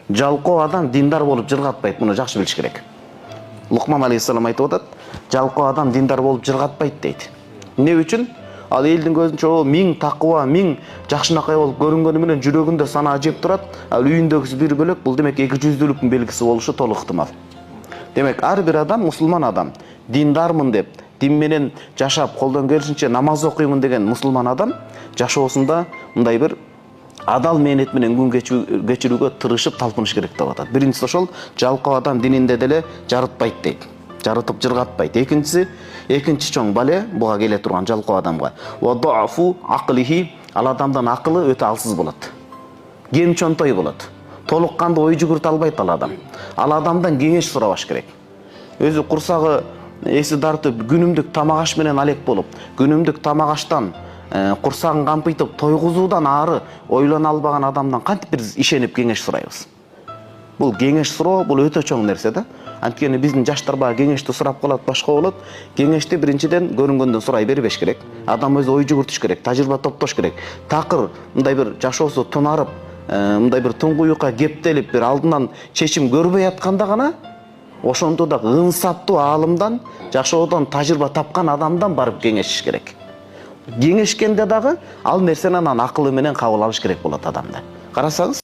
жалкоо адам диндар болуп жыргатпайт. Муну жакшы билиш керек. Лукман алейхиссалам айтып атат, жалкоо адам диндар болуп жыргатпайт дейт. Эмне үчүн? Ал элдин көзүнчө ол 1000 такыба, 1000 жакшынакай болуп көрүнгөнү менен жүрөгүндө санаа жеп турат. Ал үйүндөгүсү бир бөлөк, бул демек эки жүздүүлүктүн белгиси болушу толук ыктымал. Демек ар бир адам, мусулман адам, диндармын деп, дин менен жашап, колдон келишинче намаз окуймун деген мусулман адам жашоосунда мындай бир адал мээнет менен күн кечирүүгө тырышып талпыныш керек деп атат. Биринчиси ошол, жалкоо адам дининде деле жарытпайт дейт. Жарытып жыргатпайт. Экинчи чоң бале буга келе турган жалкоо адамга. Ва дафу акылихи, ал адамдын акылы өтө алсыз болот. Кем чонтой болот. Толук кандуу ой жүгүртө албайт ал адам. Ал адамдан кеңеш сурабаш керек. Өзү курсагы эси тартып, күнүмдүк тамак аш менен алек болуп, күнүмдүк тамак аштан курсагын кампыйтып тойгузуудан ары ойлоно албаган адамдан кантип биз ишенип кеңеш сурайбыз? Бул кеңеш суроо, бул өтө чоң нерсе да. Анткени биздин жаштар бага кеңешти сурап калат, башка болот. Кеңешти биринчиден көрүнгөндөн сурай бербеш керек. Адам өзү ой жүгүртүш керек, тажрыйба топтош керек. Такыр мындай бир жашоосу тунарып, мындай бир туңгуюкка кептелип, бир алдынан чечим көрбөй атканда гана ошондо да ынсаптуу аалымдан, жашоодон тажрыйба тапкан адамдан барып кеңешиш керек. Кеңешкенде дагы ал нерсени анан акылы менен кабыл алыш керек болот адамда. Карасаңыз